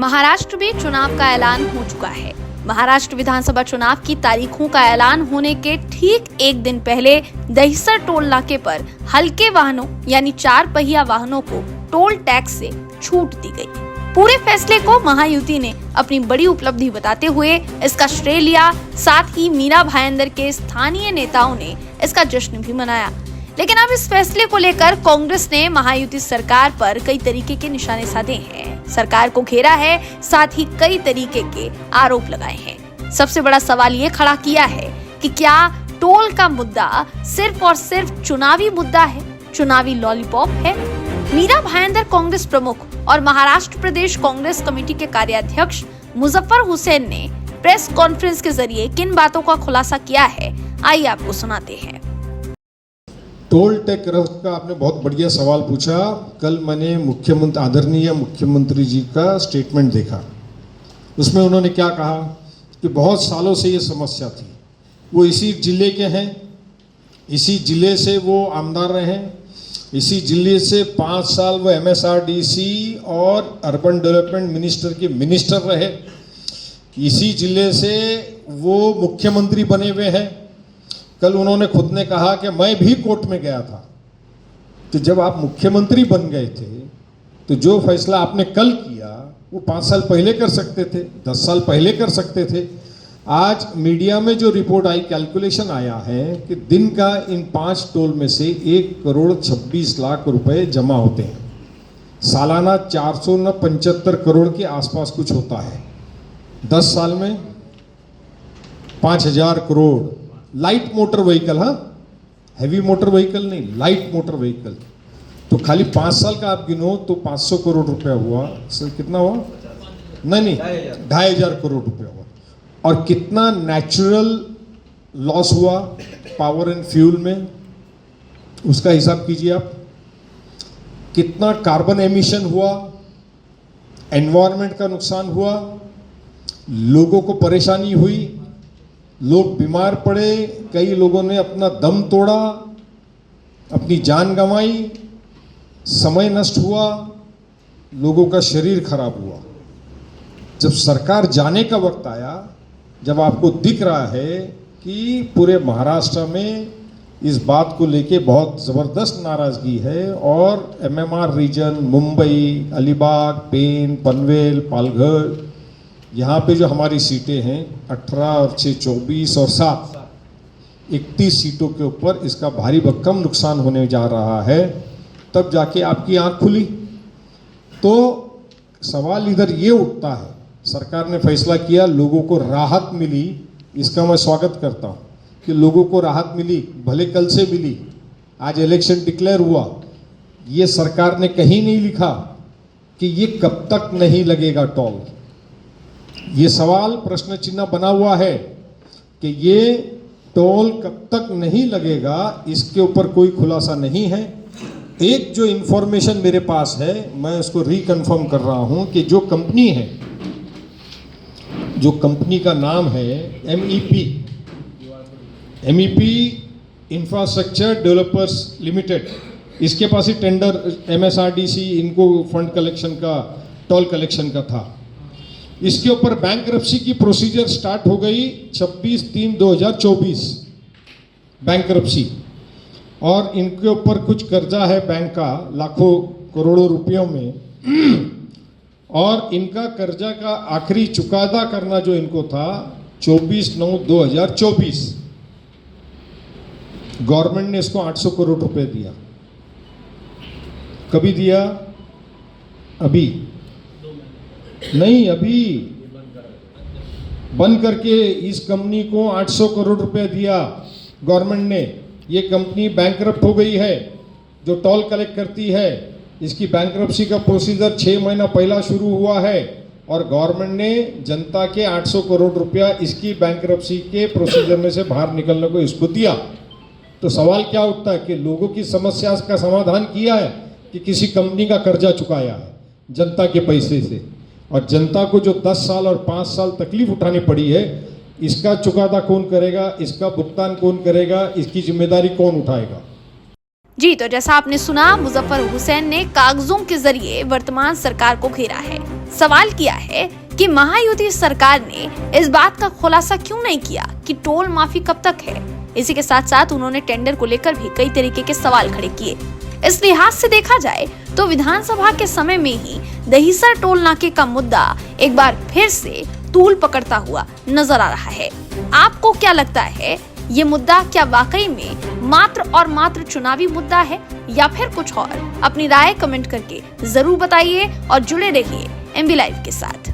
महाराष्ट्र में चुनाव का ऐलान हो चुका है। महाराष्ट्र विधानसभा चुनाव की तारीखों का ऐलान होने के ठीक एक दिन पहले दहिसर टोल नाके पर हल्के वाहनों यानी 4 पहिया वाहनों को टोल टैक्स से छूट दी गई। पूरे फैसले को महायुति ने अपनी बड़ी उपलब्धि बताते हुए इसका श्रेय लिया। साथ ही मीरा भाईंदर के स्थानीय नेताओं ने इसका जश्न भी मनाया। लेकिन अब इस फैसले को लेकर कांग्रेस ने महायुति सरकार पर कई तरीके के निशाने साधे हैं, सरकार को घेरा है, साथ ही कई तरीके के आरोप लगाए हैं। सबसे बड़ा सवाल ये खड़ा किया है कि क्या टोल का मुद्दा सिर्फ और सिर्फ चुनावी मुद्दा है, चुनावी लॉलीपॉप है? मीरा भाईंदर कांग्रेस प्रमुख और महाराष्ट्र प्रदेश कांग्रेस कमेटी के कार्याध्यक्ष मुजफ्फर हुसैन ने प्रेस कॉन्फ्रेंस के जरिए किन बातों का खुलासा किया है, आइए आपको सुनाते हैं। टोल टैक्स का आपने बहुत बढ़िया सवाल पूछा। कल मैंने मुख्यमंत्री आदरणीय मुख्यमंत्री जी का स्टेटमेंट देखा। उसमें उन्होंने क्या कहा कि बहुत सालों से ये समस्या थी, वो इसी जिले के हैं, इसी जिले से वो आमदार रहे, इसी जिले से 5 साल वो MSRDC और अर्बन डेवलपमेंट मिनिस्टर के मिनिस्टर रहे, इसी जिले से वो मुख्यमंत्री बने हुए हैं। कल उन्होंने खुद ने कहा कि मैं भी कोर्ट में गया था। तो जब आप मुख्यमंत्री बन गए थे तो जो फैसला आपने कल किया वो 5 साल पहले कर सकते थे, 10 साल पहले कर सकते थे। आज मीडिया में जो रिपोर्ट आई, कैलकुलेशन आया है कि दिन का इन 5 टोल में से 1,26,00,000 रुपए जमा होते हैं। सालाना 475 करोड़ के आसपास कुछ होता है। 10 साल में 5,000 करोड़। लाइट मोटर व्हीकल, हाँ, हैवी मोटर व्हीकल नहीं, लाइट मोटर व्हीकल। तो खाली 5 साल का आप गिनो तो 500 करोड़ रुपया हुआ। सर कितना हुआ? नहीं, 2,500 करोड़ रुपया हुआ। और कितना नेचुरल लॉस हुआ पावर एंड फ्यूल में, उसका हिसाब कीजिए आप। कितना कार्बन एमिशन हुआ, एनवायरनमेंट का नुकसान हुआ, लोगों को परेशानी हुई, लोग बीमार पड़े, कई लोगों ने अपना दम तोड़ा, अपनी जान गंवाई, समय नष्ट हुआ, लोगों का शरीर खराब हुआ। जब सरकार जाने का वक्त आया, जब आपको दिख रहा है कि पूरे महाराष्ट्र में इस बात को लेके बहुत ज़बरदस्त नाराज़गी है और MMR रीजन, मुंबई, अलीबाग, पेन, पनवेल, पालघर, यहाँ पे जो हमारी सीटें हैं 18 और 6 24 और 7 31 सीटों के ऊपर इसका भारी भरकम नुकसान होने जा रहा है। तब जाके आपकी आंख खुली। तो सवाल इधर ये उठता है, सरकार ने फैसला किया, लोगों को राहत मिली, इसका मैं स्वागत करता हूँ कि लोगों को राहत मिली, भले कल से मिली। आज इलेक्शन डिक्लेयर हुआ, ये सरकार ने कहीं नहीं लिखा कि ये कब तक नहीं लगेगा टोल। ये सवाल प्रश्न चिन्ह बना हुआ है कि ये टोल कब तक नहीं लगेगा, इसके ऊपर कोई खुलासा नहीं है। एक जो इंफॉर्मेशन मेरे पास है, मैं उसको रिकन्फर्म कर रहा हूं कि जो कंपनी है, जो कंपनी का नाम है MEP इंफ्रास्ट्रक्चर डेवलपर्स लिमिटेड, इसके पास ही टेंडर MSRDC इनको फंड कलेक्शन का, टोल कलेक्शन का था। इसके ऊपर बैंकरप्सी की प्रोसीजर स्टार्ट हो गई 26/3/2024 बैंकरप्सी। और इनके ऊपर कुछ कर्जा है बैंक का लाखों करोड़ों रुपयों में। और इनका कर्जा का आखिरी चुकादा करना जो इनको था 24/9/2024। गवर्नमेंट ने इसको 800 करोड़ रुपए दिया। कभी दिया? अभी नहीं, अभी बंद करके इस कंपनी को 800 करोड़ रुपए दिया गवर्नमेंट ने। ये कंपनी बैंकरप्ट हो गई है, जो टोल कलेक्ट करती है। इसकी बैंकरप्सी का प्रोसीजर 6 महीना पहला शुरू हुआ है और गवर्नमेंट ने जनता के 800 करोड़ रुपया इसकी बैंकरप्सी के प्रोसीजर में से बाहर निकलने को इसको दिया। तो सवाल क्या उठता है कि लोगों की समस्या का समाधान किया है कि किसी कंपनी का कर्जा चुकाया है जनता के पैसे से। और जनता को जो 10 साल और 5 साल तकलीफ उठानी पड़ी है, इसका चुकादा कौन करेगा, इसका भुगतान कौन करेगा, इसकी जिम्मेदारी कौन उठाएगा? जी, तो जैसा आपने सुना, मुजफ्फर हुसैन ने कागजों के जरिए वर्तमान सरकार को घेरा है। सवाल किया है कि महायुति सरकार ने इस बात का खुलासा क्यों नहीं किया कि टोल माफी कब तक है। इसी के साथ साथ उन्होंने टेंडर को लेकर भी कई तरीके के सवाल खड़े किए। इस लिहाज से देखा जाए तो विधानसभा के समय में ही दहिसर टोल नाके का मुद्दा एक बार फिर से तूल पकड़ता हुआ नजर आ रहा है। आपको क्या लगता है, ये मुद्दा क्या वाकई में मात्र और मात्र चुनावी मुद्दा है या फिर कुछ और? अपनी राय कमेंट करके जरूर बताइए और जुड़े रहिए MB लाइव के साथ।